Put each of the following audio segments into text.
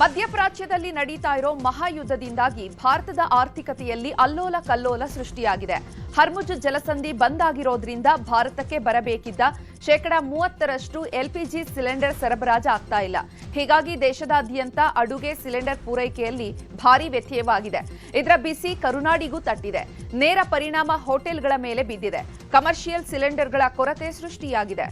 ಮಧ್ಯಪ್ರಾಚ್ಯದಲ್ಲಿ ನಡೀತಾ ಇರೋ ಮಹಾಯುದ್ಧದಿಂದಾಗಿ ಭಾರತದ ಆರ್ಥಿಕತೆಯಲ್ಲಿ ಅಲ್ಲೋಲ ಕಲ್ಲೋಲ ಸೃಷ್ಟಿಯಾಗಿದೆ. ಹರ್ಮುಜ್ ಜಲಸಂಧಿ ಬಂದ್ ಆಗಿರೋದ್ರಿಂದ ಭಾರತಕ್ಕೆ ಬರಬೇಕಿದ್ದ 30% ಎಲ್ಪಿಜಿ ಸಿಲಿಂಡರ್ ಸರಬರಾಜು ಆಗ್ತಾ ಇಲ್ಲ. ಹೀಗಾಗಿ ದೇಶದಾದ್ಯಂತ ಅಡುಗೆ ಸಿಲಿಂಡರ್ ಪೂರೈಕೆಯಲ್ಲಿ ಭಾರೀ ವ್ಯತ್ಯಯವಾಗಿದೆ. ಇದರ ಬಿಸಿ ಕರುನಾಡಿಗೂ ತಟ್ಟಿದೆ. ನೇರ ಪರಿಣಾಮ ಹೋಟೆಲ್ಗಳ ಮೇಲೆ ಬಿದ್ದಿದೆ. ಕಮರ್ಷಿಯಲ್ ಸಿಲಿಂಡರ್ಗಳ ಕೊರತೆ ಸೃಷ್ಟಿಯಾಗಿದೆ.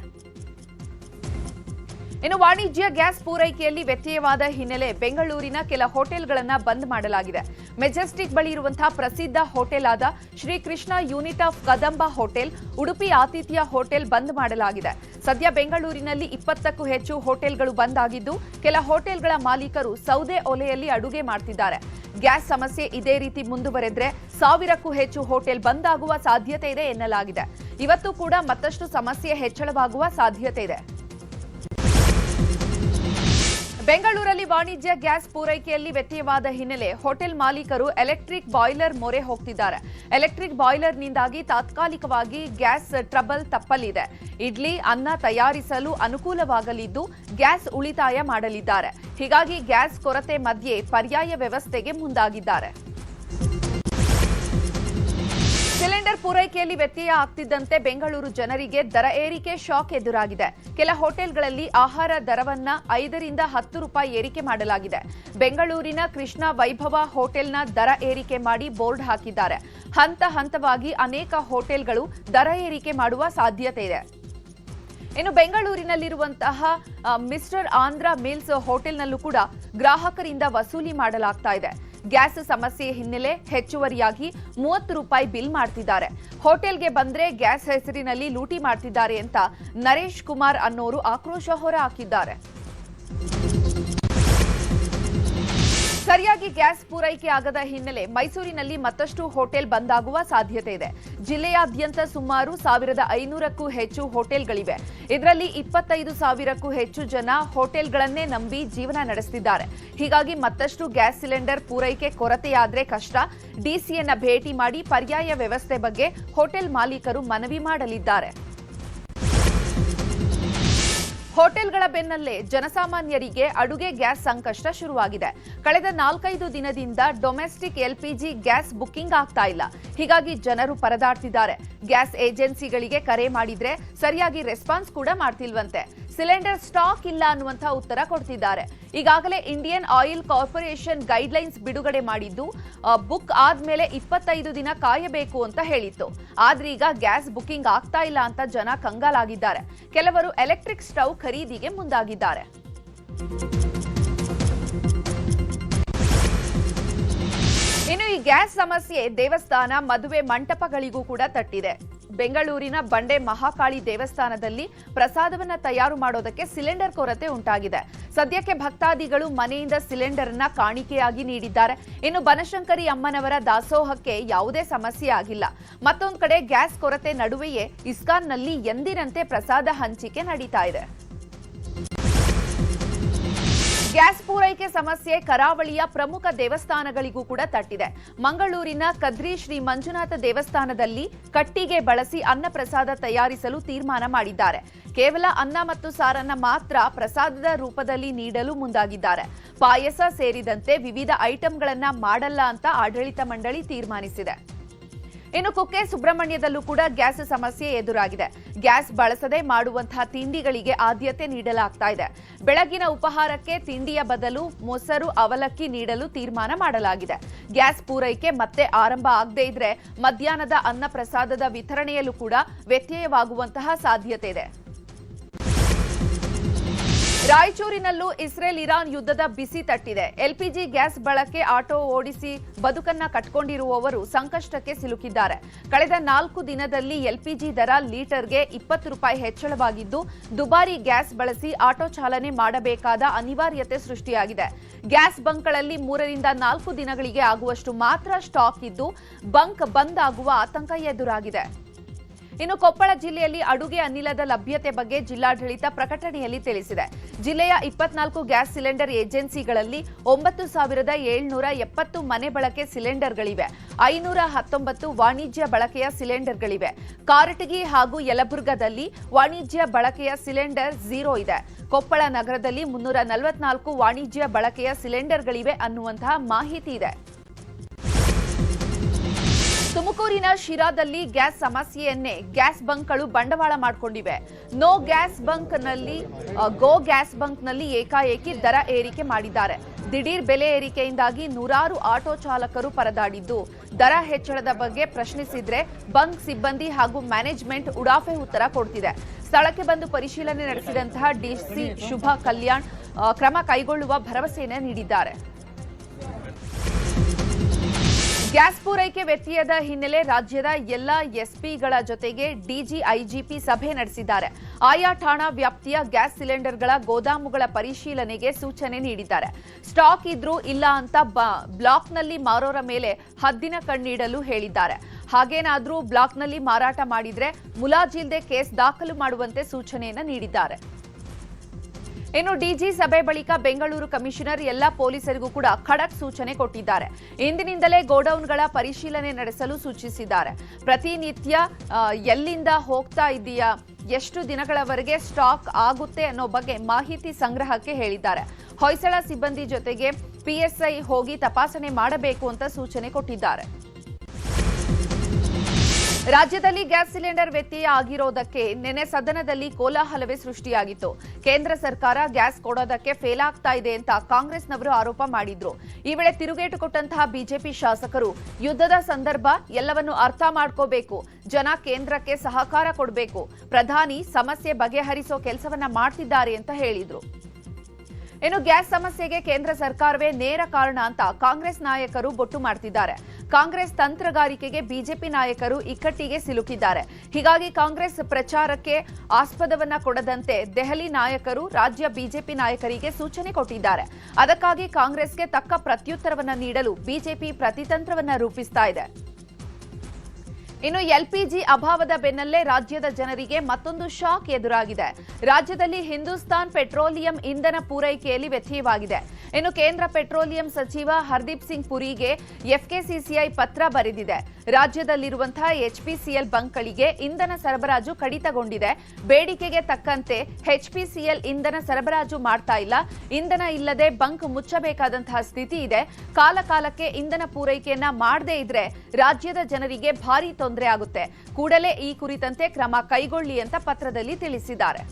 ಇನ್ನು ವಾಣಿಜ್ಯ ಗ್ಯಾಸ್ ಪೂರೈಕೆಯಲ್ಲಿ ವ್ಯತ್ಯಯವಾದ ಹಿನ್ನೆಲೆ ಬೆಂಗಳೂರಿನ ಕೆಲ ಹೋಟೆಲ್ಗಳನ್ನು ಬಂದ್ ಮಾಡಲಾಗಿದೆ. ಮೆಜೆಸ್ಟಿಕ್ ಬಳಿ ಇರುವಂತಹ ಪ್ರಸಿದ್ಧ ಹೋಟೆಲ್ ಆದ Shri Krishna unit of Kadamba hotel, Udupi ಆತಿಥ್ಯ ಹೋಟೆಲ್ ಬಂದ್ ಮಾಡಲಾಗಿದೆ. ಸದ್ಯ ಬೆಂಗಳೂರಿನಲ್ಲಿ 20ಕ್ಕೂ ಹೆಚ್ಚು ಹೋಟೆಲ್ಗಳು ಬಂದ್ ಆಗಿದ್ದು, ಕೆಲ ಹೋಟೆಲ್ಗಳ ಮಾಲೀಕರು ಸೌದೆ ಒಲೆಯಲ್ಲಿ ಅಡುಗೆ ಮಾಡ್ತಿದ್ದಾರೆ. ಗ್ಯಾಸ್ ಸಮಸ್ಯೆ ಇದೇ ರೀತಿ ಮುಂದುವರೆದ್ರೆ 1000ಕ್ಕೂ ಹೆಚ್ಚು ಹೋಟೆಲ್ ಬಂದ್ ಆಗುವ ಸಾಧ್ಯತೆ ಇದೆ ಎನ್ನಲಾಗಿದೆ. ಇವತ್ತು ಕೂಡ ಮತ್ತಷ್ಟು ಸಮಸ್ಯೆ ಹೆಚ್ಚಳವಾಗುವ ಸಾಧ್ಯತೆ ಇದೆ. ಬೆಂಗಳೂರಲ್ಲಿ ವಾಣಿಜ್ಯ ಗ್ಯಾಸ್ ಪೂರೈಕೆಯಲ್ಲಿ ವ್ಯತ್ಯಯವಾದ ಹಿನ್ನೆಲೆ ಹೋಟೆಲ್ ಮಾಲೀಕರು ಎಲೆಕ್ಟ್ರಿಕ್ ಬಾಯ್ಲರ್ ಮೊರೆ ಹೋಗ್ತಿದ್ದಾರೆ. ಎಲೆಕ್ಟ್ರಿಕ್ ಬಾಯ್ಲರ್ನಿಂದಾಗಿ ತಾತ್ಕಾಲಿಕವಾಗಿ ಗ್ಯಾಸ್ ಟ್ರಬಲ್ ತಪ್ಪಲಿದೆ. ಇಡ್ಲಿ, ಅನ್ನ ತಯಾರಿಸಲು ಅನುಕೂಲವಾಗಲಿದ್ದು ಗ್ಯಾಸ್ ಉಳಿತಾಯ ಮಾಡಲಿದ್ದಾರೆ. ಹೀಗಾಗಿ ಗ್ಯಾಸ್ ಕೊರತೆ ಮಧ್ಯೆ ಪರ್ಯಾಯ ವ್ಯವಸ್ಥೆಗೆ ಮುಂದಾಗಿದ್ದಾರೆ. ಸಿಲಿಂಡರ್ ಪೂರೈಕೆಯಲ್ಲಿ ವ್ಯತ್ಯಯ ಆಗ್ತಿದ್ದಂತೆ ಬೆಂಗಳೂರು ಜನರಿಗೆ ದರ ಏರಿಕೆ ಶಾಕ್ ಎದುರಾಗಿದೆ. ಕೆಲ ಹೋಟೆಲ್ಗಳಲ್ಲಿ ಆಹಾರ ದರವನ್ನ 5 ರಿಂದ 10 ರೂಪಾಯಿ ಏರಿಕೆ ಮಾಡಲಾಗಿದೆ. ಬೆಂಗಳೂರಿನ ಕೃಷ್ಣ ವೈಭವ ಹೋಟೆಲ್ನ ದರ ಏರಿಕೆ ಮಾಡಿ ಬೋರ್ಡ್ ಹಾಕಿದ್ದಾರೆ. ಹಂತ ಹಂತವಾಗಿ ಅನೇಕ ಹೋಟೆಲ್ಗಳು ದರ ಏರಿಕೆ ಮಾಡುವ ಸಾಧ್ಯತೆ ಇದೆ. ಇನ್ನು ಬೆಂಗಳೂರಿನಲ್ಲಿರುವಂತಹ ಮಿಸ್ಟರ್ ಆಂಧ್ರ ಮಿಲ್ಸ್ ಹೋಟೆಲ್ನಲ್ಲೂ ಕೂಡ ಗ್ರಾಹಕರಿಂದ ವಸೂಲಿ ಮಾಡಲಾಗ್ತಾ ಇದೆ. ಗ್ಯಾಸ್ ಸಮಸ್ಯೆ ಹಿನ್ನೆಲೆ ಹೆಚ್ಚುವರಿಯಾಗಿ 30 ರೂಪಾಯಿ ಬಿಲ್ ಮಾಡ್ತಿದ್ದಾರೆ. ಹೋಟೆಲ್ಗೆ ಬಂದ್ರೆ ಗ್ಯಾಸ್ ಹೆಸರಿನಲ್ಲಿ ಲೂಟಿ ಮಾಡ್ತಿದ್ದಾರೆ ಅಂತ ನರೇಶ್ ಕುಮಾರ್ ಅನ್ನೋರು ಆಕ್ರೋಶ ಹೊರಹಾಕಿದ್ದಾರೆ. ಸರಿಯಾಗಿ ಗ್ಯಾಸ್ ಪೂರೈಕೆ ಆಗದ ಹಿನ್ನೆಲೆ ಮೈಸೂರಿನಲ್ಲಿ ಮತ್ತಷ್ಟು ಹೋಟೆಲ್ ಬಂದ್ ಆಗುವ ಸಾಧ್ಯತೆ ಇದೆ. ಜಿಲ್ಲೆಯಾದ್ಯಂತ ಸುಮಾರು 1500ಕ್ಕೂ ಹೆಚ್ಚು ಹೋಟೆಲ್ಗಳಿವೆ. ಇದರಲ್ಲಿ 25,000ಕ್ಕೂ ಹೆಚ್ಚು ಜನ ಹೋಟೆಲ್ಗಳನ್ನೇ ನಂಬಿ ಜೀವನ ನಡೆಸುತ್ತಿದ್ದಾರೆ. ಹೀಗಾಗಿ ಮತ್ತಷ್ಟು ಗ್ಯಾಸ್ ಸಿಲಿಂಡರ್ ಪೂರೈಕೆ ಕೊರತೆಯಾದ್ರೆ ಕಷ್ಟ. ಡಿಸಿಯನ್ನ ಭೇಟಿ ಮಾಡಿ ಪರ್ಯಾಯ ವ್ಯವಸ್ಥೆ ಬಗ್ಗೆ ಹೋಟೆಲ್ ಮಾಲೀಕರು ಮನವಿ ಮಾಡಲಿದ್ದಾರೆ. ಹೋಟೆಲ್ಗಳ ಬೆನ್ನಲ್ಲೇ ಜನಸಾಮಾನ್ಯರಿಗೆ ಅಡುಗೆ ಗ್ಯಾಸ್ ಸಂಕಷ್ಟ ಶುರುವಾಗಿದೆ. ಕಳೆದ 4-5 ದಿನದಿಂದ ಡೊಮೆಸ್ಟಿಕ್ ಎಲ್ಪಿಜಿ ಗ್ಯಾಸ್ ಬುಕಿಂಗ್ ಆಗ್ತಾ ಇಲ್ಲ. ಹೀಗಾಗಿ ಜನರು ಪರದಾಡ್ತಿದ್ದಾರೆ. ಗ್ಯಾಸ್ ಏಜೆನ್ಸಿಗಳಿಗೆ ಕರೆ ಮಾಡಿದ್ರೆ ಸರಿಯಾಗಿ ರೆಸ್ಪಾನ್ಸ್ ಕೂಡ ಮಾಡ್ತಿಲ್ವಂತೆ. ಸಿಲಿಂಡರ್ ಸ್ಟಾಕ್ ಇಲ್ಲ ಅನ್ನುವಂಥ ಉತ್ತರ ಕೊಡ್ತಿದ್ದಾರೆ. ಈಗಾಗಲೇ ಇಂಡಿಯನ್ ಆಯಿಲ್ ಕಾರ್ಪೊರೇಷನ್ ಗೈಡ್ಲೈನ್ಸ್ ಬಿಡುಗಡೆ ಮಾಡಿದ್ದು ಬುಕ್ ಆದ್ಮೇಲೆ 25 ದಿನ ಕಾಯಬೇಕು ಅಂತ ಹೇಳಿತ್ತು. ಆದ್ರೆ ಈಗ ಗ್ಯಾಸ್ ಬುಕಿಂಗ್ ಆಗ್ತಾ ಇಲ್ಲ ಅಂತ ಜನ ಕಂಗಾಲಾಗಿದ್ದಾರೆ. ಕೆಲವರು ಎಲೆಕ್ಟ್ರಿಕ್ ಸ್ಟವ್ ಖರೀದಿಗೆ ಮುಂದಾಗಿದ್ದಾರೆ. ಇನ್ನು ಈ ಗ್ಯಾಸ್ ಸಮಸ್ಯೆ ದೇವಸ್ಥಾನ, ಮದುವೆ ಮಂಟಪಗಳಿಗೂ ಕೂಡ ತಟ್ಟಿದೆ. ಬೆಂಗಳೂರಿನ ಬಂಡೆ ಮಹಾಕಾಳಿ ದೇವಸ್ಥಾನದಲ್ಲಿ ಪ್ರಸಾದವನ್ನ ತಯಾರು ಮಾಡೋದಕ್ಕೆ ಸಿಲಿಂಡರ್ ಕೊರತೆ ಉಂಟಾಗಿದೆ. ಸದ್ಯಕ್ಕೆ ಭಕ್ತಾದಿಗಳು ಮನೆಯಿಂದ ಸಿಲಿಂಡರ್ ಅನ್ನ ಕಾಣಿಕೆಯಾಗಿ ನೀಡಿದ್ದಾರೆ. ಇನ್ನು ಬನಶಂಕರಿ ಅಮ್ಮನವರ ದಾಸೋಹಕ್ಕೆ ಯಾವುದೇ ಸಮಸ್ಯೆ ಆಗಿಲ್ಲ. ಮತ್ತೊಂದು ಕಡೆ ಗ್ಯಾಸ್ ಕೊರತೆ ನಡುವೆಯೇ ಇಸ್ಕಾನ್ನಲ್ಲಿ ಎಂದಿನಂತೆ ಪ್ರಸಾದ ಹಂಚಿಕೆ ನಡೀತಾ ಇದೆ. ಗ್ಯಾಸ್ ಪೂರೈಕೆ ಸಮಸ್ಯೆ ಕರಾವಳಿಯ ಪ್ರಮುಖ ದೇವಸ್ಥಾನಗಳಿಗೂ ಕೂಡ ತಟ್ಟಿದೆ. ಮಂಗಳೂರಿನ ಕದ್ರಿ ಶ್ರೀ ಮಂಜುನಾಥ ದೇವಸ್ಥಾನದಲ್ಲಿ ಕಟ್ಟಿಗೆ ಬಳಸಿ ಅನ್ನ ಪ್ರಸಾದ ತಯಾರಿಸಲು ತೀರ್ಮಾನ ಮಾಡಿದ್ದಾರೆ. ಕೇವಲ ಅನ್ನ ಮತ್ತು ಸಾರನ್ನ ಮಾತ್ರ ಪ್ರಸಾದದ ರೂಪದಲ್ಲಿ ನೀಡಲು ಮುಂದಾಗಿದ್ದಾರೆ. ಪಾಯಸ ಸೇರಿದಂತೆ ವಿವಿಧ ಐಟಂಗಳನ್ನ ಮಾಡಲ್ಲ ಅಂತ ಆಡಳಿತ ಮಂಡಳಿ ತೀರ್ಮಾನಿಸಿದೆ. ಇನ್ನು ಕುಕ್ಕೆ ಸುಬ್ರಹ್ಮಣ್ಯದಲ್ಲೂ ಕೂಡ ಗ್ಯಾಸ್ ಸಮಸ್ಯೆ ಎದುರಾಗಿದೆ. ಗ್ಯಾಸ್ ಬಳಸದೆ ಮಾಡುವಂತಹ ತಿಂಡಿಗಳಿಗೆ ಆದ್ಯತೆ ನೀಡಲಾಗ್ತಾ ಇದೆ. ಬೆಳಗಿನ ಉಪಹಾರಕ್ಕೆ ತಿಂಡಿಯ ಬದಲು ಮೊಸರು, ಅವಲಕ್ಕಿ ನೀಡಲು ತೀರ್ಮಾನ ಮಾಡಲಾಗಿದೆ. ಗ್ಯಾಸ್ ಪೂರೈಕೆ ಮತ್ತೆ ಆರಂಭ ಆಗದೇ ಇದ್ರೆ ಮಧ್ಯಾಹ್ನದ ಅನ್ನ ಪ್ರಸಾದದ ವಿತರಣೆಯಲ್ಲೂ ಕೂಡ ವ್ಯತ್ಯಯವಾಗುವಂತಹ ಸಾಧ್ಯತೆ ಇದೆ. ರಾಯಚೂರಿನಲ್ಲೂ ಇಸ್ರೇಲ್ ಇರಾನ್ ಯುದ್ಧದ ಬಿಸಿ ತಟ್ಟಿದೆ. ಎಲ್ಪಿಜಿ ಗ್ಯಾಸ್ ಬಳಕೆ ಆಟೋ ಓಡಿಸಿ ಬದುಕನ್ನ ಕಟ್ಕೊಂಡಿರುವವರು ಸಂಕಷ್ಟಕ್ಕೆ ಸಿಲುಕಿದ್ದಾರೆ. ಕಳೆದ 4 ದಿನದಲ್ಲಿ ಎಲ್ಪಿಜಿ ದರ ಲೀಟರ್ಗೆ 20 ರೂಪಾಯಿ ಹೆಚ್ಚಳವಾಗಿದ್ದು, ದುಬಾರಿ ಗ್ಯಾಸ್ ಬಳಸಿ ಆಟೋ ಚಾಲನೆ ಮಾಡಬೇಕಾದ ಅನಿವಾರ್ಯತೆ ಸೃಷ್ಟಿಯಾಗಿದೆ. ಗ್ಯಾಸ್ ಬಂಕ್ಗಳಲ್ಲಿ 3 ರಿಂದ 4 ದಿನಗಳಿಗೆ ಆಗುವಷ್ಟು ಮಾತ್ರ ಸ್ಟಾಕ್ ಇದ್ದು, ಬಂಕ್ ಬಂದ್ ಆಗುವ ಆತಂಕ ಎದುರಾಗಿದೆ. ಇನ್ನು ಕೊಪ್ಪಳ ಜಿಲ್ಲೆಯಲ್ಲಿ ಅಡುಗೆ ಅನಿಲದ ಲಭ್ಯತೆ ಬಗ್ಗೆ ಜಿಲ್ಲಾಡಳಿತ ಪ್ರಕಟಣೆಯಲ್ಲಿ ತಿಳಿಸಿದೆ. ಜಿಲ್ಲೆಯ 24 ಗ್ಯಾಸ್ ಸಿಲಿಂಡರ್ ಏಜೆನ್ಸಿಗಳಲ್ಲಿ 9,770 ಮನೆ ಬಳಕೆ ಸಿಲಿಂಡರ್ಗಳಿವೆ. 519 ವಾಣಿಜ್ಯ ಬಳಕೆಯ ಸಿಲಿಂಡರ್ಗಳಿವೆ. ಕಾರಟಗಿ ಹಾಗೂ ಯಲಬುರ್ಗಾದಲ್ಲಿ ವಾಣಿಜ್ಯ ಬಳಕೆಯ ಸಿಲಿಂಡರ್ 0 ಇದೆ. ಕೊಪ್ಪಳ ನಗರದಲ್ಲಿ 344 ವಾಣಿಜ್ಯ ಬಳಕೆಯ ಸಿಲಿಂಡರ್ಗಳಿವೆ ಅನ್ನುವಂತಹ ಮಾಹಿತಿ ಇದೆ. ತುಮಕೂರಿನ ಶಿರಾದಲ್ಲಿ ಗ್ಯಾಸ್ ಸಮಸ್ಯೆಯನ್ನೇ ಗ್ಯಾಸ್ ಬಂಕ್ಗಳು ಬಂಡವಾಳ ಮಾಡಿಕೊಂಡಿವೆ. ನೋ ಗ್ಯಾಸ್ ಬಂಕ್ನಲ್ಲಿ ಗೋ ಗ್ಯಾಸ್ ಬಂಕ್ನಲ್ಲಿ ಏಕಾಏಕಿ ದರ ಏರಿಕೆ ಮಾಡಿದ್ದಾರೆ. ದಿಢೀರ್ ಬೆಲೆ ಏರಿಕೆಯಿಂದಾಗಿ ನೂರಾರು ಆಟೋ ಚಾಲಕರು ಪರದಾಡಿದ್ದು, ದರ ಹೆಚ್ಚಳದ ಬಗ್ಗೆ ಪ್ರಶ್ನಿಸಿದ್ರೆ ಬಂಕ್ ಸಿಬ್ಬಂದಿ ಹಾಗೂ ಮ್ಯಾನೇಜ್ಮೆಂಟ್ ಉಡಾಫೆ ಉತ್ತರ ಕೊಡ್ತಿದೆ. ಸ್ಥಳಕ್ಕೆ ಬಂದು ಪರಿಶೀಲನೆ ನಡೆಸಿದಂತಹ ಡಿಸಿ ಶುಭ ಕಲ್ಯಾಣ್ ಕ್ರಮ ಕೈಗೊಳ್ಳುವ ಭರವಸೆಯನ್ನು ನೀಡಿದ್ದಾರೆ. ಗ್ಯಾಸ್ ಪೂರೈಕೆ ವ್ಯತ್ಯಯದ ಹಿನ್ನೆಲೆ ರಾಜ್ಯದ ಎಲ್ಲಾ ಎಸ್ಪಿಗಳ ಜೊತೆಗೆ ಡಿಜಿ ಐಜಿಪಿ ಸಭೆ ನಡೆಸಿದ್ದಾರೆ. ಆಯಾ ಠಾಣಾ ವ್ಯಾಪ್ತಿಯ ಗ್ಯಾಸ್ ಸಿಲಿಂಡರ್ಗಳ ಗೋದಾಮುಗಳ ಪರಿಶೀಲನೆಗೆ ಸೂಚನೆ ನೀಡಿದ್ದಾರೆ. ಸ್ಟಾಕ್ ಇದ್ರೂ ಇಲ್ಲ ಅಂತ ಬ್ಲಾಕ್ನಲ್ಲಿ ಮಾರೋರ ಮೇಲೆ ಹದ್ದಿನ ಕಣ್ಣಿಡಲು ಹೇಳಿದ್ದಾರೆ. ಹಾಗೇನಾದ್ರೂ ಬ್ಲಾಕ್ನಲ್ಲಿ ಮಾರಾಟ ಮಾಡಿದ್ರೆ ಮುಲಾಜಿಲ್ದೆ ಕೇಸ್ ದಾಖಲು ಮಾಡುವಂತೆ ಸೂಚನೆಯನ್ನು ನೀಡಿದ್ದಾರೆ. ಇನ್ನು ಡಿಜಿ ಸಭೆ ಬಳಿಕ ಬೆಂಗಳೂರು ಕಮಿಷನರ್ ಎಲ್ಲ ಪೊಲೀಸರಿಗೂ ಕೂಡ ಖಡಕ್ ಸೂಚನೆ ಕೊಟ್ಟಿದ್ದಾರೆ. ಇಂದಿನಿಂದಲೇ ಗೋಡೌನ್ಗಳ ಪರಿಶೀಲನೆ ನಡೆಸಲು ಸೂಚಿಸಿದ್ದಾರೆ. ಪ್ರತಿನಿತ್ಯ ಎಲ್ಲಿಂದ ಹೋಗ್ತಾ ಇದೆಯಾ, ಎಷ್ಟು ದಿನಗಳವರೆಗೆ ಸ್ಟಾಕ್ ಆಗುತ್ತೆ ಅನ್ನೋ ಬಗ್ಗೆ ಮಾಹಿತಿ ಸಂಗ್ರಹಕ್ಕೆ ಹೇಳಿದ್ದಾರೆ. ಹೊಯ್ಸಳ ಸಿಬ್ಬಂದಿ ಜೊತೆಗೆ ಪಿಎಸ್ಐ ಹೋಗಿ ತಪಾಸಣೆ ಮಾಡಬೇಕು ಅಂತ ಸೂಚನೆ ಕೊಟ್ಟಿದ್ದಾರೆ. ರಾಜ್ಯದಲ್ಲಿ ಗ್ಯಾಸ್ ಸಿಲಿಂಡರ್ ವ್ಯತ್ಯಯ ಆಗಿರೋದಕ್ಕೆ ನಿನ್ನೆ ಸದನದಲ್ಲಿ ಕೋಲಾಹಲವೇ ಸೃಷ್ಟಿಯಾಗಿತ್ತು. ಕೇಂದ್ರ ಸರ್ಕಾರ ಗ್ಯಾಸ್ ಕೊಡೋದಕ್ಕೆ ಫೇಲ್ ಆಗ್ತಾ ಇದೆ ಅಂತ ಕಾಂಗ್ರೆಸ್ನವರು ಆರೋಪ ಮಾಡಿದ್ರು. ಈ ವೇಳೆ ತಿರುಗೇಟು ಕೊಟ್ಟಂತಹ ಬಿಜೆಪಿ ಶಾಸಕರು ಯುದ್ಧದ ಸಂದರ್ಭ, ಎಲ್ಲವನ್ನು ಅರ್ಥ ಮಾಡ್ಕೋಬೇಕು, ಜನ ಕೇಂದ್ರಕ್ಕೆ ಸಹಕಾರ ಕೊಡಬೇಕು, ಪ್ರಧಾನಿ ಸಮಸ್ಯೆ ಬಗೆಹರಿಸೋ ಕೆಲಸವನ್ನ ಮಾಡ್ತಿದ್ದಾರೆ ಅಂತ ಹೇಳಿದ್ರು. ಇನ್ನು ಗ್ಯಾಸ್ ಸಮಸ್ಯೆಗೆ ಕೇಂದ್ರ ಸರ್ಕಾರವೇ ನೇರ ಕಾರಣ ಅಂತ ಕಾಂಗ್ರೆಸ್ ನಾಯಕರು ಬೊಟ್ಟು ಮಾಡ್ತಿದ್ದಾರೆ. ಕಾಂಗ್ರೆಸ್ ತಂತ್ರಗಾರಿಕೆಗೆ ಬಿಜೆಪಿ ನಾಯಕರು ಇಕ್ಕಟ್ಟಿಗೆ ಸಿಲುಕಿದ್ದಾರೆ. ಹೀಗಾಗಿ ಕಾಂಗ್ರೆಸ್ ಪ್ರಚಾರಕ್ಕೆ ಆಸ್ಪದವನ್ನ ಕೊಡದಂತೆ ದೆಹಲಿ ನಾಯಕರು ರಾಜ್ಯ ಬಿಜೆಪಿ ನಾಯಕರಿಗೆ ಸೂಚನೆ ಕೊಟ್ಟಿದ್ದಾರೆ. ಅದಕ್ಕಾಗಿ ಕಾಂಗ್ರೆಸ್ಗೆ ತಕ್ಕ ಪ್ರತ್ಯುತ್ತರವನ್ನ ನೀಡಲು ಬಿಜೆಪಿ ಪ್ರತಿತಂತ್ರವನ್ನ ರೂಪಿಸ್ತಾ ಇದೆ. ಇನ್ನು ಎಲ್ಪಿಜಿ ಅಭಾವದ ಬೆನ್ನಲ್ಲೇ ರಾಜ್ಯದ ಜನರಿಗೆ ಮತ್ತೊಂದು ಶಾಕ್ ಎದುರಾಗಿದೆ. ರಾಜ್ಯದಲ್ಲಿ ಹಿಂದೂಸ್ತಾನ್ ಪೆಟ್ರೋಲಿಯಂ ಇಂಧನ ಪೂರೈಕೆಯಲ್ಲಿ ವ್ಯತ್ಯಯವಾಗಿದೆ. ಇನ್ನು ಕೇಂದ್ರ ಪೆಟ್ರೋಲಿಯಂ ಸಚಿವ ಹರ್ದೀಪ್ ಸಿಂಗ್ ಪುರಿಗೆ ಎಫ್ಕೆಸಿಸಿಐ ಪತ್ರ ಬರೆದಿದೆ. ರಾಜ್ಯದಲ್ಲಿರುವಂತಹ ಎಚ್ಪಿಸಿಎಲ್ ಬಂಕ್ಗಳಿಗೆ ಇಂಧನ ಸರಬರಾಜು ಕಡಿತಗೊಂಡಿದೆ. ಬೇಡಿಕೆಗೆ ತಕ್ಕಂತೆ ಎಚ್ಪಿಸಿಎಲ್ ಇಂಧನ ಸರಬರಾಜು ಮಾಡ್ತಾ ಇಲ್ಲ. ಇಂಧನ ಇಲ್ಲದೆ ಬಂಕ್ ಮುಚ್ಚಬೇಕಾದಂತಹ ಸ್ಥಿತಿ ಇದೆ. ಕಾಲಕಾಲಕ್ಕೆ ಇಂಧನ ಪೂರೈಕೆಯನ್ನ ಮಾಡದೇ ಇದ್ರೆ ರಾಜ್ಯದ ಜನರಿಗೆ ಭಾರಿ ತೊಂದರೆ ಆಗುತ್ತೆ. ಕೂಡಲೇ ಈ ಕುರಿತಂತೆ ಕ್ರಮ ಕೈಗೊಳ್ಳಿ ಅಂತ ಪತ್ರದಲ್ಲಿ ತಿಳಿಸಿದ್ದಾರೆ.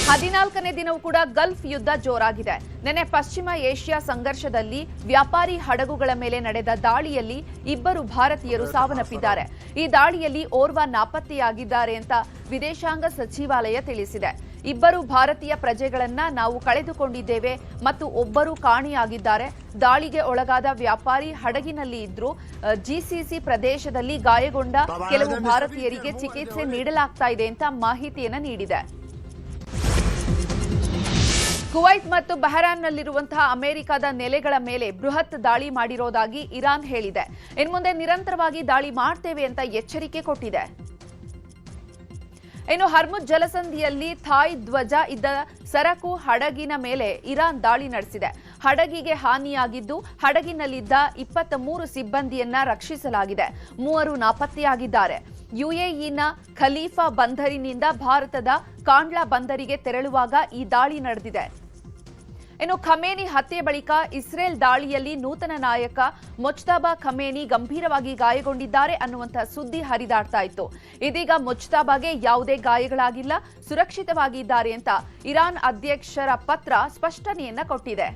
14ನೇ ದಿನವೂ ಕೂಡ ಗಲ್ಫ್ ಯುದ್ಧ ಜೋರಾಗಿದೆ. ನಿನ್ನೆ ಪಶ್ಚಿಮ ಏಷ್ಯಾ ಸಂಘರ್ಷದಲ್ಲಿ ವ್ಯಾಪಾರಿ ಹಡಗುಗಳ ಮೇಲೆ ನಡೆದ ದಾಳಿಯಲ್ಲಿ 2 ಭಾರತೀಯರು ಸಾವನ್ನಪ್ಪಿದ್ದಾರೆ. ಈ ದಾಳಿಯಲ್ಲಿ ಓರ್ವ ನಾಪತ್ತೆಯಾಗಿದ್ದಾರೆ ಅಂತ ವಿದೇಶಾಂಗ ಸಚಿವಾಲಯ ತಿಳಿಸಿದೆ. 2 ಭಾರತೀಯ ಪ್ರಜೆಗಳನ್ನ ನಾವು ಕಳೆದುಕೊಂಡಿದ್ದೇವೆ ಮತ್ತು ಒಬ್ಬರು ಕಾಣೆಯಾಗಿದ್ದಾರೆ. ದಾಳಿಗೆ ಒಳಗಾದ ವ್ಯಾಪಾರಿ ಹಡಗಿನಲ್ಲಿ ಇದ್ರು. ಜಿಸಿಸಿ ಪ್ರದೇಶದಲ್ಲಿ ಗಾಯಗೊಂಡ ಕೆಲವು ಭಾರತೀಯರಿಗೆ ಚಿಕಿತ್ಸೆ ನೀಡಲಾಗ್ತಾ ಇದೆ ಅಂತ ಮಾಹಿತಿಯನ್ನ ನೀಡಿದೆ. ಕುವೈತ್ ಮತ್ತು ಬಹ್ರಾನ್ನಲ್ಲಿರುವಂತಹ ಅಮೆರಿಕದ ನೆಲೆಗಳ ಮೇಲೆ ಬೃಹತ್ ದಾಳಿ ಮಾಡಿರೋದಾಗಿ ಇರಾನ್ ಹೇಳಿದೆ. ಇನ್ಮುಂದೆ ನಿರಂತರವಾಗಿ ದಾಳಿ ಮಾಡ್ತೇವೆ ಅಂತ ಎಚ್ಚರಿಕೆ ಕೊಟ್ಟಿದೆ. ಇನ್ನು ಹರ್ಮುಜ್ ಜಲಸಂಧಿಯಲ್ಲಿ ಥಾಯ್ ಧ್ವಜ ಇದ್ದ ಸರಕು ಹಡಗಿನ ಮೇಲೆ ಇರಾನ್ ದಾಳಿ ನಡೆಸಿದೆ. ಹಡಗಿಗೆ ಹಾನಿಯಾಗಿದ್ದು ಹಡಗಿನಲ್ಲಿದ್ದ 23 ಸಿಬ್ಬಂದಿಯನ್ನ ರಕ್ಷಿಸಲಾಗಿದೆ. 3 ನಾಪತ್ತೆಯಾಗಿದ್ದಾರೆ. ಯುಎಇನ ಖಲೀಫಾ ಬಂದರಿನಿಂದ ಭಾರತದ ಕಾಂಡ್ಲಾ ಬಂದರಿಗೆ ತೆರಳುವಾಗ ಈ ದಾಳಿ ನಡೆದಿದೆ. ಇನ್ನು ಖಮೇನಿ ಹತ್ಯೆ ಬಳಿಕ ಇಸ್ರೇಲ್ ದಾಳಿಯಲ್ಲಿ ನೂತನ ನಾಯಕ ಮುಜ್ತಬಾ ಖಮೇನಿ ಗಂಭೀರವಾಗಿ ಗಾಯಗೊಂಡಿದ್ದಾರೆ ಅನ್ನುವಂತಹ ಸುದ್ದಿ ಹರಿದಾಡ್ತಾ ಇತ್ತು. ಇದೀಗ ಮುಜ್ತಬಾಗೆ ಯಾವುದೇ ಗಾಯಗಳಾಗಿಲ್ಲ, ಸುರಕ್ಷಿತವಾಗಿದ್ದಾರೆ ಅಂತ ಇರಾನ್ ಅಧ್ಯಕ್ಷರ ಪತ್ರ ಸ್ಪಷ್ಟನೆಯನ್ನ ಕೊಟ್ಟಿದೆ.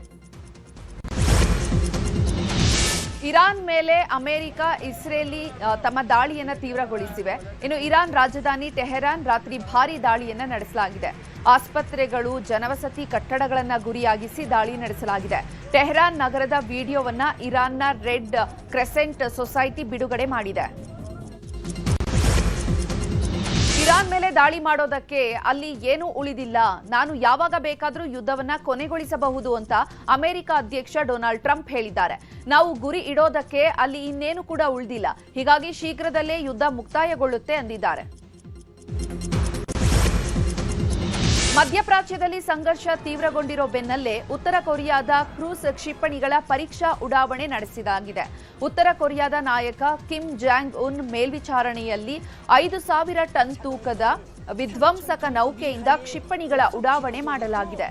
ಇರಾನ್ ಮೇಲೆ ಅಮೆರಿಕ, ಇಸ್ರೇಲಿ ತಮ್ಮ ದಾಳಿಯನ್ನ ತೀವ್ರಗೊಳಿಸಿವೆ. ಇನ್ನು ಇರಾನ್ ರಾಜಧಾನಿ ಟೆಹರಾನ್ ರಾತ್ರಿ ಭಾರೀ ದಾಳಿಯನ್ನ ನಡೆಸಲಾಗಿದೆ. ಆಸ್ಪತ್ರೆಗಳು, ಜನವಸತಿ ಕಟ್ಟಡಗಳನ್ನ ಗುರಿಯಾಗಿಸಿ ದಾಳಿ ನಡೆಸಲಾಗಿದೆ. ಟೆಹರಾನ್ ನಗರದ ವಿಡಿಯೋವನ್ನ ಇರಾನ್ನ ರೆಡ್ ಕ್ರೆಸೆಂಟ್ ಸೊಸೈಟಿ ಬಿಡುಗಡೆ ಮಾಡಿದೆ. ಇರಾನ್ ಮೇಲೆ ದಾಳಿ ಮಾಡೋದಕ್ಕೆ ಅಲ್ಲಿ ಏನೂ ಉಳಿದಿಲ್ಲ, ನಾನು ಯಾವಾಗ ಬೇಕಾದರೂ ಯುದ್ಧವನ್ನ ಕೊನೆಗೊಳಿಸಬಹುದು ಅಂತ ಅಮೆರಿಕ ಅಧ್ಯಕ್ಷ ಡೊನಾಲ್ಡ್ ಟ್ರಂಪ್ ಹೇಳಿದ್ದಾರೆ. ನಾವು ಗುರಿ ಇಡೋದಕ್ಕೆ ಅಲ್ಲಿ ಇನ್ನೇನು ಕೂಡ ಉಳಿದಿಲ್ಲ, ಹೀಗಾಗಿ ಶೀಘ್ರದಲ್ಲೇ ಯುದ್ಧ ಮುಕ್ತಾಯಗೊಳ್ಳುತ್ತೆ ಎಂದಿದ್ದಾರೆ. ಮಧ್ಯಪ್ರಾಚ್ಯದಲ್ಲಿ ಸಂಘರ್ಷ ತೀವ್ರಗೊಂಡಿರೋ ಬೆನ್ನಲ್ಲೇ ಉತ್ತರ ಕೊರಿಯಾದ ಕ್ರೂಸ್ ಕ್ಷಿಪಣಿಗಳ ಪರೀಕ್ಷಾ ಉಡಾವಣೆ ನಡೆಸಲಾಗಿದೆ. ಉತ್ತರ ಕೊರಿಯಾದ ನಾಯಕ ಕಿಮ್ ಜಾಂಗ್ ಉನ್ ಮೇಲ್ವಿಚಾರಣೆಯಲ್ಲಿ 5,000 ಟನ್ ತೂಕದ ವಿಧ್ವಂಸಕ ನೌಕೆಯಿಂದ ಕ್ಷಿಪಣಿಗಳ ಉಡಾವಣೆ ಮಾಡಲಾಗಿದೆ.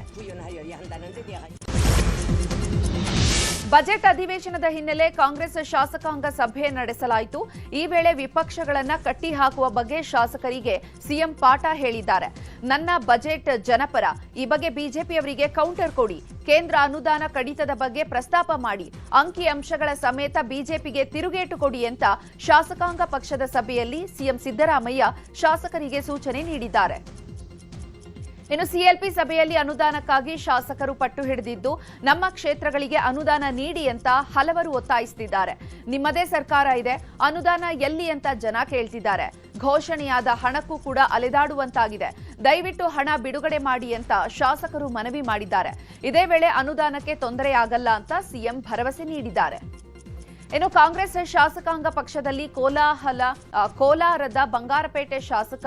ಬಜೆಟ್ ಅಧಿವೇಶನದ ಹಿನ್ನೆಲೆ ಕಾಂಗ್ರೆಸ್ ಶಾಸಕಾಂಗ ಸಭೆ ನಡೆಸಲಾಯಿತು. ಈ ವೇಳೆ ವಿಪಕ್ಷಗಳನ್ನು ಕಟ್ಟಿಹಾಕುವ ಬಗ್ಗೆ ಶಾಸಕರಿಗೆ ಸಿಎಂ ಪಾಠ ಹೇಳಿದ್ದಾರೆ. ನನ್ನ ಬಜೆಟ್ ಜನಪರ, ಈ ಬಗ್ಗೆ ಬಿಜೆಪಿಯವರಿಗೆ ಕೌಂಟರ್ ಕೊಡಿ, ಕೇಂದ್ರ ಅನುದಾನ ಕಡಿತದ ಬಗ್ಗೆ ಪ್ರಸ್ತಾಪ ಮಾಡಿ, ಅಂಕಿಅಂಶಗಳ ಸಮೇತ ಬಿಜೆಪಿಗೆ ತಿರುಗೇಟು ಕೊಡಿ ಅಂತ ಶಾಸಕಾಂಗ ಪಕ್ಷದ ಸಭೆಯಲ್ಲಿ ಸಿಎಂ ಸಿದ್ದರಾಮಯ್ಯ ಶಾಸಕರಿಗೆ ಸೂಚನೆ ನೀಡಿದ್ದಾರೆ. ಇನ್ನು ಸಿಎಲ್ಪಿ ಸಭೆಯಲ್ಲಿ ಅನುದಾನಕ್ಕಾಗಿ ಶಾಸಕರು ಪಟ್ಟು ಹಿಡಿದಿದ್ದು, ನಮ್ಮ ಕ್ಷೇತ್ರಗಳಿಗೆ ಅನುದಾನ ನೀಡಿ ಅಂತ ಹಲವರು ಒತ್ತಾಯಿಸುತ್ತಿದ್ದಾರೆ. ನಿಮ್ಮದೇ ಸರ್ಕಾರ ಇದೆ, ಅನುದಾನ ಎಲ್ಲಿ ಅಂತ ಜನ ಕೇಳ್ತಿದ್ದಾರೆ. ಘೋಷಣೆಯಾದ ಹಣಕ್ಕೂ ಕೂಡ ಅಲೆದಾಡುವಂತಾಗಿದೆ. ದಯವಿಟ್ಟು ಹಣ ಬಿಡುಗಡೆ ಮಾಡಿ ಅಂತ ಶಾಸಕರು ಮನವಿ ಮಾಡಿದ್ದಾರೆ. ಇದೇ ವೇಳೆ ಅನುದಾನಕ್ಕೆ ತೊಂದರೆಯಾಗಲ್ಲ ಅಂತ ಸಿಎಂ ಭರವಸೆ ನೀಡಿದ್ದಾರೆ. ಇನ್ನು ಕಾಂಗ್ರೆಸ್ ಶಾಸಕಾಂಗ ಪಕ್ಷದಲ್ಲಿ ಕೋಲಾರದ ಬಂಗಾರಪೇಟೆ ಶಾಸಕ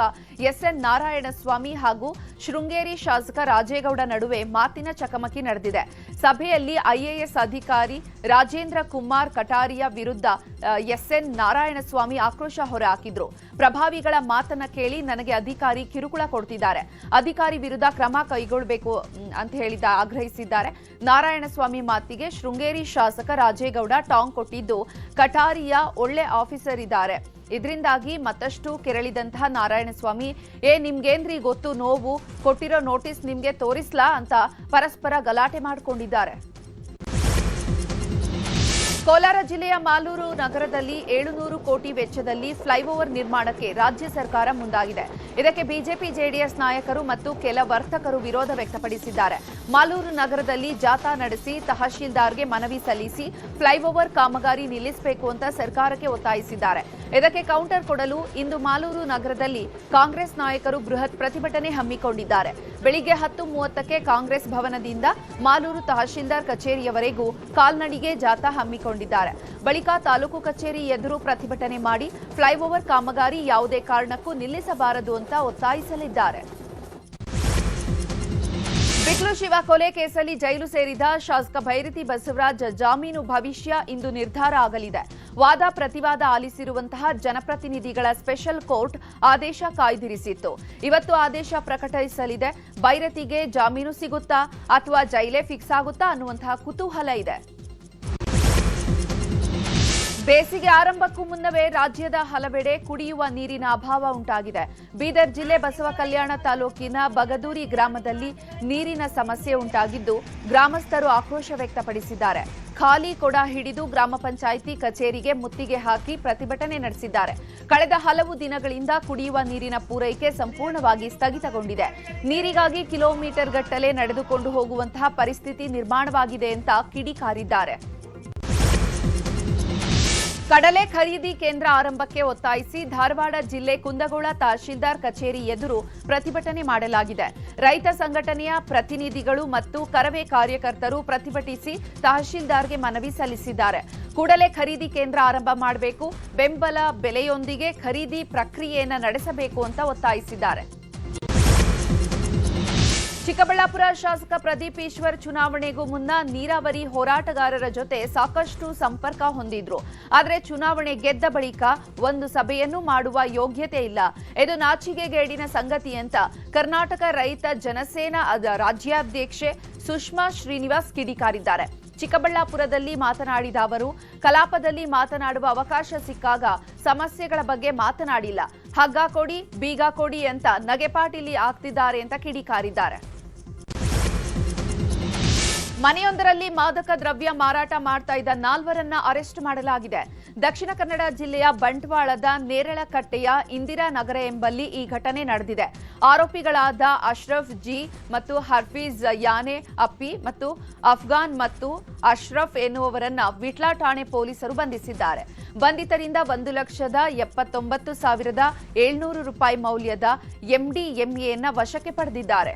ಎಸ್ಎನ್ ನಾರಾಯಣಸ್ವಾಮಿ ಹಾಗೂ ಶೃಂಗೇರಿ ಶಾಸಕ ರಾಜೇಗೌಡ ನಡುವೆ ಮಾತಿನ ಚಕಮಕಿ ನಡೆದಿದೆ. ಸಭೆಯಲ್ಲಿ ಐಎಎಸ್ ಅಧಿಕಾರಿ ರಾಜೇಂದ್ರ ಕುಮಾರ್ ಕಟಾರಿಯ ವಿರುದ್ಧ ಎಸ್ಎನ್ ನಾರಾಯಣಸ್ವಾಮಿ ಆಕ್ರೋಶ ಹೊರಹಾಕಿದ್ರು. ಪ್ರಭಾವಿಗಳ ಮಾತನ್ನ ಕೇಳಿ ನನಗೆ ಅಧಿಕಾರಿ ಕಿರುಕುಳ ಕೊಡ್ತಿದ್ದಾರೆ, ಅಧಿಕಾರಿ ವಿರುದ್ಧ ಕ್ರಮ ಕೈಗೊಳ್ಳಬೇಕು ಅಂತ ಆಗ್ರಹಿಸಿದ್ದಾರೆ. ನಾರಾಯಣಸ್ವಾಮಿ ಮಾತಿಗೆ ಶೃಂಗೇರಿ ಶಾಸಕ ರಾಜೇಗೌಡ ಟಾಂಗ್ ಕೊಟ್ಟಿದ್ದು, ಕಟಾರಿಯ ಒಳ್ಳೆ ಆಫೀಸರ್ ಇದ್ದಾರೆ, ಇದರಿಂದಾಗಿ ಮತ್ತಷ್ಟು ಕೆರಳಿದಂತಹ ನಾರಾಯಣಸ್ವಾಮಿ ನಿಮ್ಗೇನ್ರಿ ಗೊತ್ತು, ನೋವು ಕೊಟ್ಟಿರೋ ನೋಟಿಸ್ ನಿಮ್ಗೆ ತೋರಿಸ್ಲಾ ಅಂತ ಪರಸ್ಪರ ಗಲಾಟೆ ಮಾಡಿಕೊಂಡಿದ್ದಾರೆ. ಕೋಲಾರ ಜಿಲ್ಲೆಯ ಮಾಲೂರು ನಗರದಲ್ಲಿ 700 ಕೋಟಿ ವೆಚ್ಚದಲ್ಲಿ ಫ್ಲೈಓವರ್ ನಿರ್ಮಾಣಕ್ಕೆ ರಾಜ್ಯ ಸರ್ಕಾರ ಮುಂದಾಗಿದೆ. ಇದಕ್ಕೆ ಬಿಜೆಪಿ ಜೆಡಿಎಸ್ ನಾಯಕರು ಮತ್ತು ಕೆಲ ವರ್ತಕರು ವಿರೋಧ ವ್ಯಕ್ತಪಡಿಸಿದ್ದಾರೆ. ಮಾಲೂರು ನಗರದಲ್ಲಿ ಜಾಥಾ ನಡೆಸಿ ತಹಶೀಲ್ದಾರ್ಗೆ ಮನವಿ ಸಲ್ಲಿಸಿ ಫ್ಲೈಓವರ್ ಕಾಮಗಾರಿ ನಿಲ್ಲಿಸಬೇಕು ಅಂತ ಸರ್ಕಾರಕ್ಕೆ ಒತ್ತಾಯಿಸಿದ್ದಾರೆ. ಇದಕ್ಕೆ ಕೌಂಟರ್ ಕೊಡಲು ಇಂದು ಮಾಲೂರು ನಗರದಲ್ಲಿ ಕಾಂಗ್ರೆಸ್ ನಾಯಕರು ಬೃಹತ್ ಪ್ರತಿಭಟನೆ ಹಮ್ಮಿಕೊಂಡಿದ್ದಾರೆ. ಬೆಳಿಗ್ಗೆ 10:30ಕ್ಕೆ ಕಾಂಗ್ರೆಸ್ ಭವನದಿಂದ ಮಾಲೂರು ತಹಶೀಲ್ದಾರ್ ಕಚೇರಿಯವರೆಗೂ ಕಾಲ್ನಡಿಗೆ ಜಾಥಾ ಹಮ್ಮಿಕೊಂಡಿದ್ದಾರೆ. ಬಳಿಕ ತಾಲೂಕು ಕಚೇರಿ ಎದುರು ಪ್ರತಿಭಟನೆ ಮಾಡಿ ಫ್ಲೈಓವರ್ ಕಾಮಗಾರಿ ಯಾವುದೇ ಕಾರಣಕ್ಕೂ ನಿಲ್ಲಿಸಬಾರದು ಅಂತ ಒತ್ತಾಯಿಸಲಿದ್ದಾರೆ. ಬಿಕ್ಲು ಶಿವ ಕೊಲೆ ಕೇಸಲ್ಲಿ ಜೈಲು ಸೇರಿದ ಶಾಸಕ ಭೈರತಿ ಬಸವರಾಜ್ ಜಾಮೀನು ಭವಿಷ್ಯ ಇಂದು ನಿರ್ಧಾರ ಆಗಲಿದೆ. ವಾದ ಪ್ರತಿವಾದ ಆಲಿಸಿರುವಂತಹ ಜನಪ್ರತಿನಿಧಿಗಳ ಸ್ಪೆಷಲ್ ಕೋರ್ಟ್ ಆದೇಶ ಕಾಯ್ದಿರಿಸಿತ್ತು. ಇವತ್ತು ಆದೇಶ ಪ್ರಕಟಿಸಲಿದೆ. ಭೈರತಿಗೆ ಜಾಮೀನು ಸಿಗುತ್ತಾ ಅಥವಾ ಜೈಲೇ ಫಿಕ್ಸ್ ಆಗುತ್ತಾ ಅನ್ನುವಂತಹ ಕುತೂಹಲ ಇದೆ. ಬೇಸಿಗೆ ಆರಂಭಕ್ಕೂ ಮುನ್ನವೇ ರಾಜ್ಯದ ಹಲವೆಡೆ ಕುಡಿಯುವ ನೀರಿನ ಅಭಾವ ಉಂಟಾಗಿದೆ. ಬೀದರ್ ಜಿಲ್ಲೆ ಬಸವ ಕಲ್ಯಾಣ ತಾಲೂಕಿನ ಬಗದೂರಿ ಗ್ರಾಮದಲ್ಲಿ ನೀರಿನ ಸಮಸ್ಯೆ ಉಂಟಾಗಿದ್ದು, ಗ್ರಾಮಸ್ಥರು ಆಕ್ರೋಶ ವ್ಯಕ್ತಪಡಿಸಿದ್ದಾರೆ. ಖಾಲಿ ಕೊಡ ಹಿಡಿದು ಗ್ರಾಮ ಪಂಚಾಯಿತಿ ಕಚೇರಿಗೆ ಮುತ್ತಿಗೆ ಹಾಕಿ ಪ್ರತಿಭಟನೆ ನಡೆಸಿದ್ದಾರೆ. ಕಳೆದ ಹಲವು ದಿನಗಳಿಂದ ಕುಡಿಯುವ ನೀರಿನ ಪೂರೈಕೆ ಸಂಪೂರ್ಣವಾಗಿ ಸ್ಥಗಿತಗೊಂಡಿದೆ. ನೀರಿಗಾಗಿ ಕಿಲೋಮೀಟರ್ ಗಟ್ಟಲೆ ನಡೆದುಕೊಂಡು ಹೋಗುವಂತಹ ಪರಿಸ್ಥಿತಿ ನಿರ್ಮಾಣವಾಗಿದೆ ಅಂತ ಕಿಡಿಕಾರಿದ್ದಾರೆ. ಕಡಲೆ ಖರೀದಿ ಕೇಂದ್ರ ಆರಂಭಕ್ಕೆ ಒತ್ತಾಯಿಸಿ ಧಾರವಾಡ ಜಿಲ್ಲೆ ಕುಂದಗೋಳ ತಹಶೀಲ್ದಾರ್ ಕಚೇರಿ ಎದುರು ಪ್ರತಿಭಟನೆ ಮಾಡಲಾಗಿದೆ. ರೈತ ಸಂಘಟನೆಯ ಪ್ರತಿನಿಧಿಗಳು ಮತ್ತು ಕರವೇ ಕಾರ್ಯಕರ್ತರು ಪ್ರತಿಭಟಿಸಿ ತಹಶೀಲ್ದಾರ್ಗೆ ಮನವಿ ಸಲ್ಲಿಸಿದ್ದಾರೆ. ಕೂಡಲೇ ಖರೀದಿ ಕೇಂದ್ರ ಆರಂಭ ಮಾಡಬೇಕು, ಬೆಂಬಲ ಬೆಲೆಯೊಂದಿಗೆ ಖರೀದಿ ಪ್ರಕ್ರಿಯೆಯನ್ನು ನಡೆಸಬೇಕು ಅಂತ ಒತ್ತಾಯಿಸಿದ್ದಾರೆ. ಚಿಕ್ಕಬಳ್ಳಾಪುರ ಶಾಸಕ ಪ್ರದೀಪ್ ಈಶ್ವರ್ ಚುನಾವಣೆಗೂ ಮುನ್ನ ನೀರಾವರಿ ಹೋರಾಟಗಾರರ ಜೊತೆ ಸಾಕಷ್ಟು ಸಂಪರ್ಕ ಹೊಂದಿದ್ರು. ಆದರೆ ಚುನಾವಣೆ ಗೆದ್ದ ಬಳಿಕ ಒಂದು ಸಭೆಯನ್ನು ಮಾಡುವ ಯೋಗ್ಯತೆ ಇಲ್ಲ. ಇದು ನಾಚಿಕೆಗೇಡಿನ ಸಂಗತಿ ಅಂತ ಕರ್ನಾಟಕ ರೈತ ಜನಸೇನಾ ರಾಜ್ಯಾಧ್ಯಕ್ಷೆ ಸುಷ್ಮಾ ಶ್ರೀನಿವಾಸ್ ಕಿಡಿಕಾರಿದ್ದಾರೆ. ಚಿಕ್ಕಬಳ್ಳಾಪುರದಲ್ಲಿ ಮಾತನಾಡಿದ ಅವರು, ಕಲಾಪದಲ್ಲಿ ಮಾತನಾಡುವ ಅವಕಾಶ ಸಿಕ್ಕಾಗ ಸಮಸ್ಯೆಗಳ ಬಗ್ಗೆ ಮಾತನಾಡಿಲ್ಲ, ಹಗ್ಗ ಕೊಡಿ ಬೀಗ ಕೊಡಿ ಅಂತ ನಗೆಪಾಟಿಲಿ ಆಗ್ತಿದ್ದಾರೆ ಅಂತ ಕಿಡಿಕಾರಿದ್ದಾರೆ. ಮನೆಯೊಂದರಲ್ಲಿ ಮಾದಕ ದ್ರವ್ಯ ಮಾರಾಟ ಮಾಡ್ತಾ ಇದ್ದ 4 ಅರೆಸ್ಟ್ ಮಾಡಲಾಗಿದೆ. ದಕ್ಷಿಣ ಕನ್ನಡ ಜಿಲ್ಲೆಯ ಬಂಟ್ವಾಳದ ನೇರಳಕಟ್ಟೆಯ ಇಂದಿರಾನಗರ ಎಂಬಲ್ಲಿ ಈ ಘಟನೆ ನಡೆದಿದೆ. ಆರೋಪಿಗಳಾದ ಅಶ್ರಫ್ ಜಿ ಮತ್ತು ಹರ್ಫೀಜ್ ಯಾನೆ ಅಪ್ಪಿ ಮತ್ತು ಅಫ್ಘಾನ್ ಮತ್ತು ಅಶ್ರಫ್ ಎನ್ನುವವರನ್ನ ವಿಟ್ಲ ಠಾಣೆ ಪೊಲೀಸರು ಬಂಧಿಸಿದ್ದಾರೆ. ಬಂಧಿತರಿಂದ 1,79,700 ರೂಪಾಯಿ ಮೌಲ್ಯದ ಎಂಡಿಎಂಎಯನ್ನು ವಶಕ್ಕೆ ಪಡೆದಿದ್ದಾರೆ.